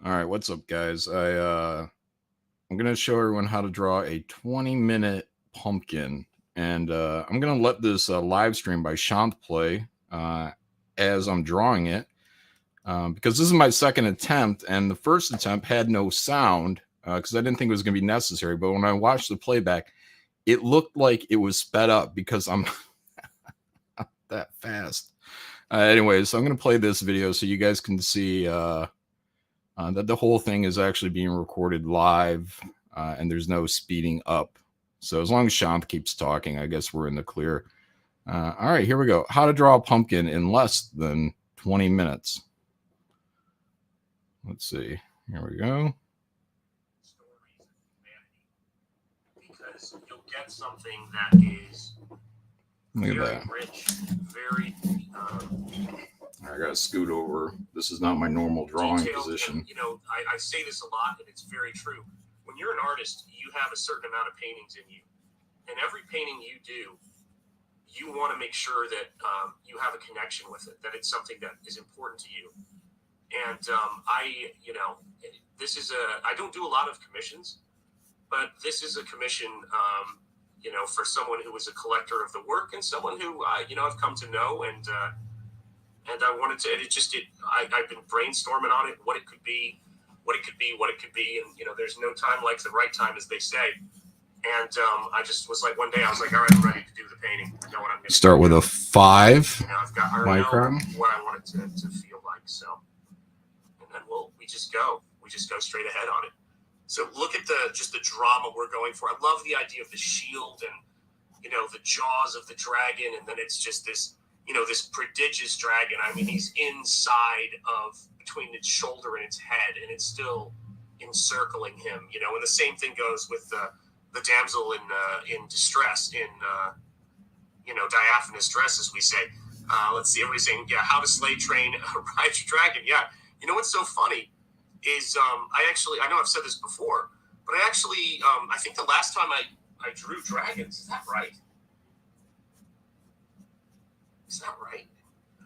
All right, what's up, guys? I'm gonna show everyone how to draw a 20-minute pumpkin, and I'm gonna let this live stream by Shant play as I'm drawing it, because this is my second attempt, and the first attempt had no sound because I didn't think it was gonna be necessary. But when I watched the playback, it looked like it was sped up because I'm not that fast. Anyways, so I'm gonna play this video so you guys can see. That the whole thing is actually being recorded live and there's no speeding up. So as long as Shant keeps talking, I guess we're in the clear. All right, here we go. How to draw a pumpkin in less than 20 minutes. Let's see. Here we go. Because you'll get something that is Look at very that. rich, very I gotta scoot over. This is not my normal drawing detailed, position. and, I say this a lot, and it's very true. When you're an artist, you have a certain amount of paintings in you, and every painting you do, you want to make sure that you have a connection with it, that it's something that is important to you. And I don't do a lot of commissions, but this is a commission, for someone who is a collector of the work and someone who I've come to know, and I wanted to. I've been brainstorming on it, what it could be, and there's no time like the right time, as they say. And I just was like, one day I was like, all right, I'm ready to do the painting. I know what I'm going to Start with a 5 I micron. know what I want it to feel like. So, and then we just go straight ahead on it. So look at the drama we're going for. I love the idea of the shield and the jaws of the dragon, and then it's just this this prodigious dragon. I mean, he's inside of between its shoulder and its head, and it's still encircling him. And the same thing goes with the damsel in distress, in diaphanous dress, as we say. Let's see, everybody's saying, yeah, how to slay, train, ride your dragon. Yeah, what's so funny is I know I've said this before, but I think the last time I drew dragons, is that right?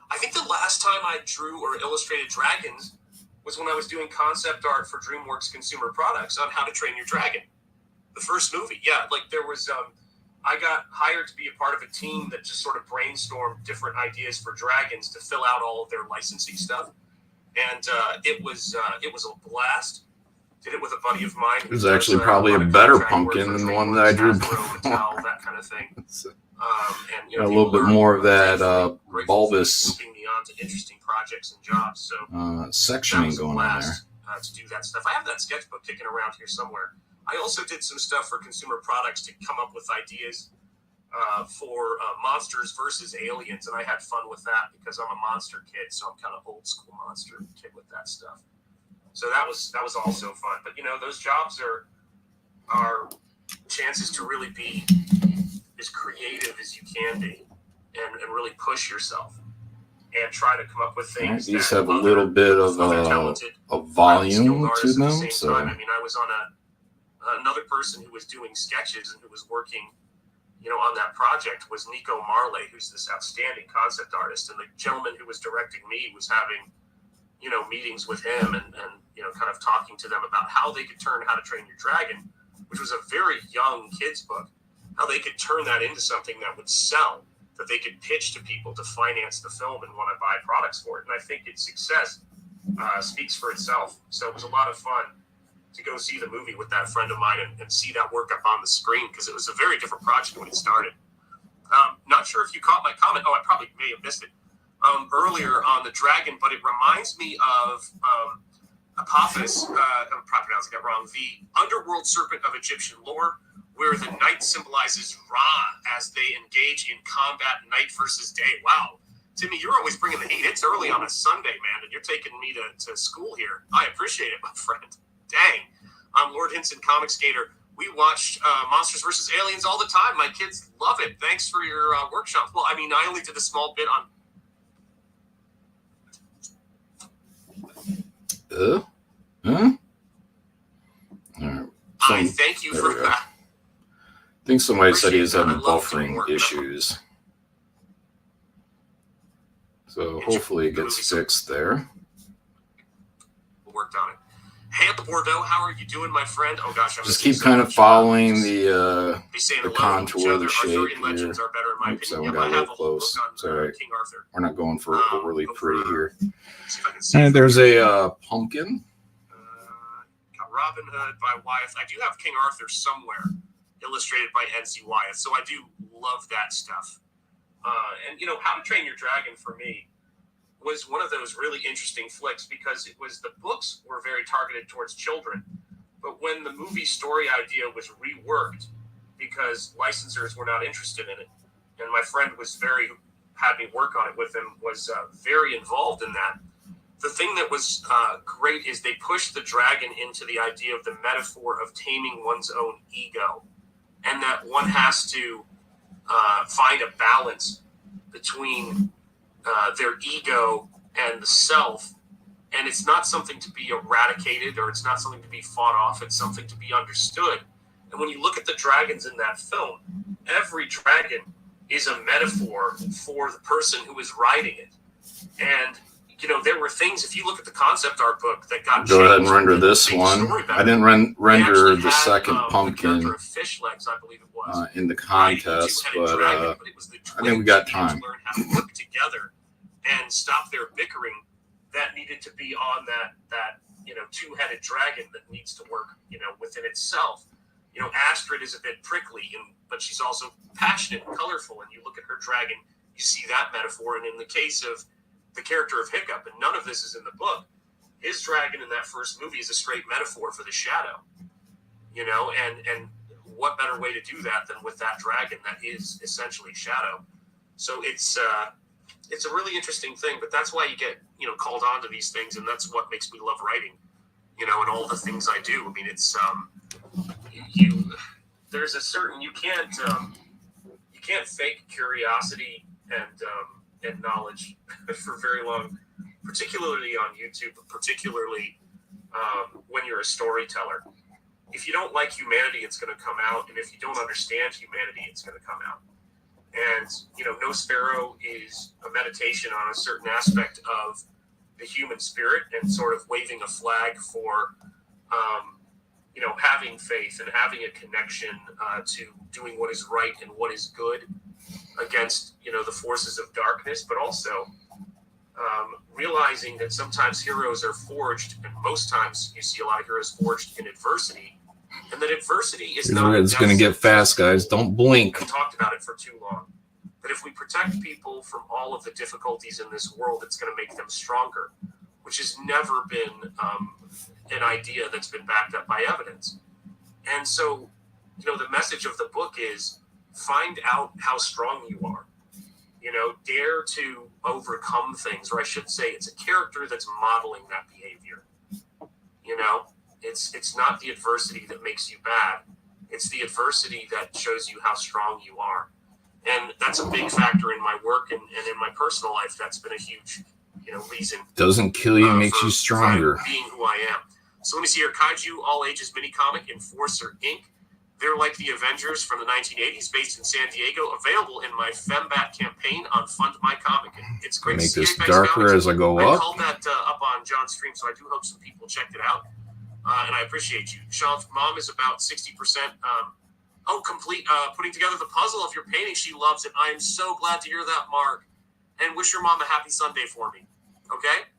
I think the last time I drew or illustrated dragons was when I was doing concept art for DreamWorks Consumer Products on How to Train Your Dragon. The first movie. Yeah, like there was, I got hired to be a part of a team that just sort of brainstormed different ideas for dragons to fill out all of their licensing stuff. And it was a blast. Did it with a buddy of mine. It was actually probably a better pumpkin than the one that I drew before. That kind of thing. A little bit more of that bulbous moving me on to interesting projects and jobs. So sectioning going on there. To do that stuff. I have that sketchbook kicking around here somewhere. I also did some stuff for Consumer Products to come up with ideas for monsters versus aliens, and I had fun with that because I'm a monster kid, so I'm kind of old school monster kid with that stuff. So that was also fun. But those jobs are chances to really be as creative as you can be, and really push yourself and try to come up with things. These have a little bit of a volume to them. So I mean, I was on another person who was doing sketches and who was working, on that project was Nico Marley, who's this outstanding concept artist, and the gentleman who was directing me was having, meetings with him and kind of talking to them about how they could turn How to Train Your Dragon, which was a very young kid's book, how they could turn that into something that would sell, that they could pitch to people to finance the film and want to buy products for it. And I think its success speaks for itself. So it was a lot of fun to go see the movie with that friend of mine and see that work up on the screen, because it was a very different project when it started. Not sure if you caught my comment. Oh, I probably may have missed it earlier on the dragon, but it reminds me of Apophis, I'm probably pronouncing that wrong, the underworld serpent of Egyptian lore, where the night symbolizes Ra as they engage in combat night versus day. Wow. Timmy, you're always bringing the heat. It's early on a Sunday, man, and you're taking me to school here. I appreciate it, my friend. Dang. I'm Lord Hinson, Comic Skater. We watch Monsters vs. Aliens all the time. My kids love it. Thanks for your workshop. Well, I mean, I only did a small bit on... All right. I thank you for that. I think somebody said he was having buffering issues. So hopefully it gets fixed there. Worked on it. Hey, Bordeaux, how are you doing, my friend? Oh gosh, I'm just keep kind of following the contour, the shape here. Legends are better in my Oops, opinion. that one got a little close. Sorry, King Arthur. we're not going for overly pretty here. And there's a pumpkin. Got Robin Hood by Wyeth. I do have King Arthur somewhere, illustrated by N.C. Wyeth. So I do love that stuff. And you know, How to Train Your Dragon for me was one of those really interesting flicks because it was the books were very targeted towards children, but when the movie story idea was reworked because licensors were not interested in it, and my friend had me work on it with him, was very involved in that. The thing that was great is they pushed the dragon into the idea of the metaphor of taming one's own ego, and that one has to find a balance between their ego and the self, and it's not something to be eradicated or it's not something to be fought off, it's something to be understood. And when you look at the dragons in that film, every dragon is a metaphor for the person who is riding it. And you know, there were things, if you look at the concept art book that got go ahead and render this one. I didn't render the second pumpkin the fish legs, I believe it was, in the contest, but I think we got time. Learn how to work together and stop their bickering that needed to be on that you know, two-headed dragon that needs to work, you know, within itself. You know, Astrid is a bit prickly, but she's also passionate and colorful, and you look at her dragon, you see that metaphor. And in the case of the character of Hiccup, and none of this is in the book, his dragon in that first movie is a straight metaphor for the shadow, you know, and what better way to do that than with that dragon that is essentially shadow. So it's a really interesting thing, but that's why you get, you know, called on to these things, and that's what makes me love writing, you know, and all the things I do. I mean, it's there's a certain, you can't fake curiosity and knowledge for very long, particularly on YouTube, but particularly when you're a storyteller. If you don't like humanity, it's going to come out, and if you don't understand humanity, it's going to come out. And, you know, No Sparrow is a meditation on a certain aspect of the human spirit and sort of waving a flag for, you know, having faith and having a connection to doing what is right and what is good against, you know, the forces of darkness, but also realizing that sometimes heroes are forged, and most times you see a lot of heroes forged in adversity, and that adversity is not. It's going to get fast, guys. Don't blink. We talked about it for too long. That if we protect people from all of the difficulties in this world, it's going to make them stronger, which has never been an idea that's been backed up by evidence. And so, you know, the message of the book is find out how strong you are. You know, dare to overcome things, or I should say, it's a character that's modeling that behavior. You know, it's not the adversity that makes you bad. It's the adversity that shows you how strong you are. And that's a big factor in my work and in my personal life. That's been a huge, you know, reason. Doesn't kill you, makes you stronger. Being who I am. So let me see here. Kaiju All Ages mini comic, Enforcer Inc. They're like the Avengers from the 1980s, based in San Diego. Available in my Fembat campaign on Fund My Comic. It's great. Make this darker as I go up. I called that up on John's stream, so I do hope some people checked it out. And I appreciate you. Sean's mom is about 60%. Complete putting together the puzzle of your painting. She loves it. I am so glad to hear that, Mark. And wish your mom a happy Sunday for me. Okay?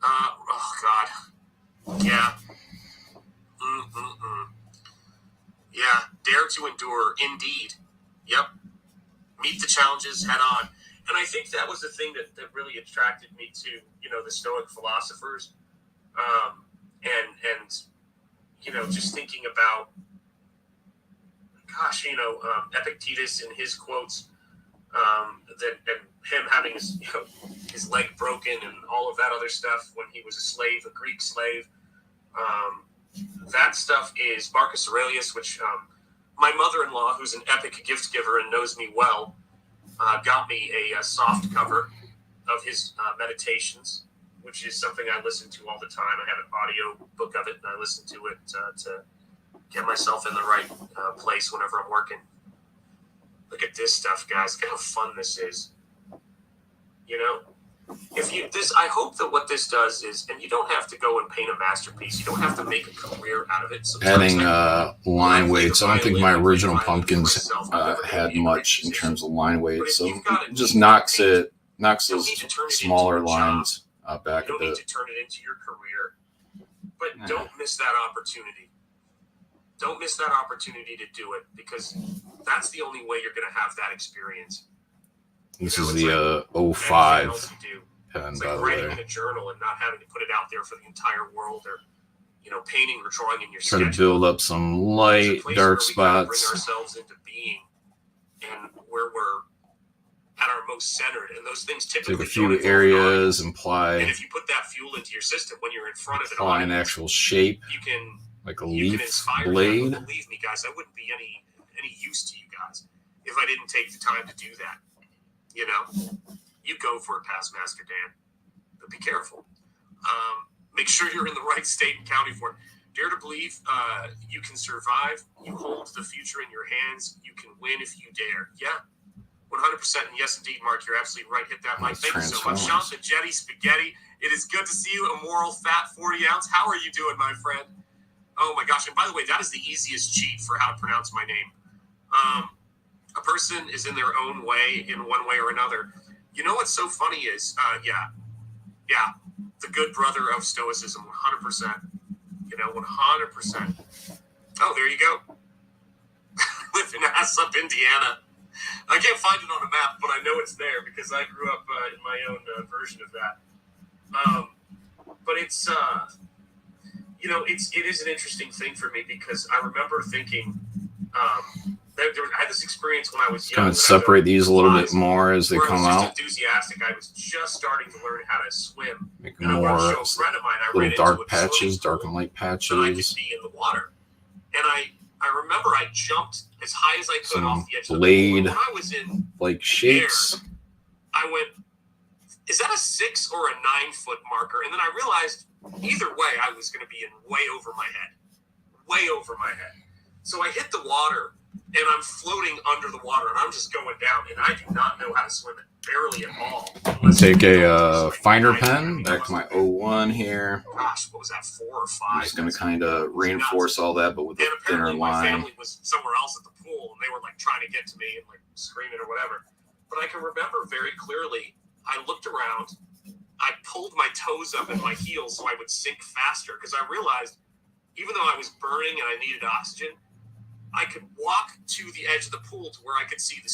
Oh, God. Yeah. Yeah. Dare to endure. Indeed. Yep. Meet the challenges head on. And I think that was the thing that really attracted me to, you know, the Stoic philosophers. And you know, just thinking about, gosh, you know, Epictetus and his quotes, and him having his, you know, his leg broken and all of that other stuff when he was a slave, a Greek slave. That stuff is Marcus Aurelius, which my mother-in-law, who's an epic gift giver and knows me well, got me a soft cover of his meditations, which is something I listen to all the time. I have an audio book of it, and I listen to it to get myself in the right place whenever I'm working. Look at this stuff, guys. Look at how fun this is. You know, if I hope that what this does is, and you don't have to go and paint a masterpiece. You don't have to make a career out of it. Adding line weights. I don't think my original pumpkins had much in terms of line weight, so it just knocks those smaller lines back a bit. You don't need to turn it into your career, but don't miss that opportunity. Don't miss that opportunity to do it, because that's the only way you're going to have that experience. This is the 05 pen, it's by like the writing way. in a journal and not having to put it out there for the entire world, or painting or drawing in your Try sketchbook. to build up some light, dark spots. Bring ourselves into being, and where we're at our most centered, and those things typically take a few areas and apply. And if you put that fuel into your system when you're in front of apply an actual shape, you can, like a you leaf can inspire blade. them. Believe me, guys, I wouldn't be any use to you guys if I didn't take the time to do that. You go for it, past Master Dan, but be careful. Make sure you're in the right state and county for it. Dare to believe you can survive. You hold the future in your hands. You can win if you dare. Yeah, 100%. And yes, indeed, Mark, you're absolutely right. Hit that mic. Thank you so much. Sean the Jetty Spaghetti. It is good to see you. Immoral Fat 40 ounce. How are you doing, my friend? Oh my gosh. And by the way, that is the easiest cheat for how to pronounce my name. A person is in their own way in one way or another. You know what's so funny is, the good brother of Stoicism, 100%. 100%. Oh, there you go. Live in Assop, Indiana. I can't find it on a map, but I know it's there because I grew up in my own version of that. But it's, it is an interesting thing for me, because I remember thinking, I had this experience when I was young. Kind of separate these a little bit more as they come out. Enthusiastic. I was just starting to learn how to swim. Make more little dark patches, dark and light patches. I could be in the water, and I remember I jumped as high as I could off the edge of the pool. When I was in like shapes, I went, "Is that a 6 or a 9 foot marker?" And then I realized either way, I was going to be in way over my head. So I hit the water. And I'm floating under the water, and I'm just going down, and I do not know how to swim it, barely at all. Take a finer pen, back to my 01 here. Gosh, what was that, 4 or 5? I'm just going to kind of reinforce all that, but with a thinner line. My family was somewhere else at the pool, and they were like trying to get to me and like screaming or whatever. But I can remember very clearly, I looked around, I pulled my toes up in my heels so I would sink faster, because I realized, even though I was burning and I needed oxygen, I could walk to the edge of the pool to where I could see the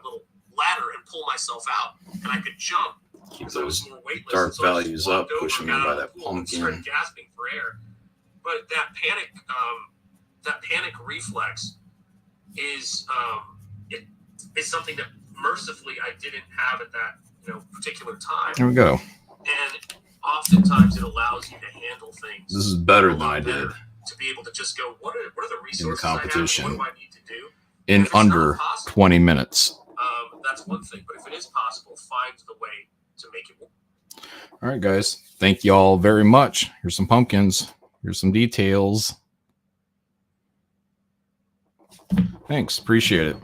little ladder, and pull myself out, and I could jump. Keep those dark values up, pushing me by that pumpkin. Started gasping for air. But that panic reflex is something that mercifully I didn't have at that particular time. There we go. And oftentimes it allows you to handle things. This is better than I did. To be able to just go, what are the resources in the competition I have? What do I need to do? In under 20 minutes. That's one thing, but if it is possible, find the way to make it work. All right, guys. Thank you all very much. Here's some pumpkins. Here's some details. Thanks. Appreciate it.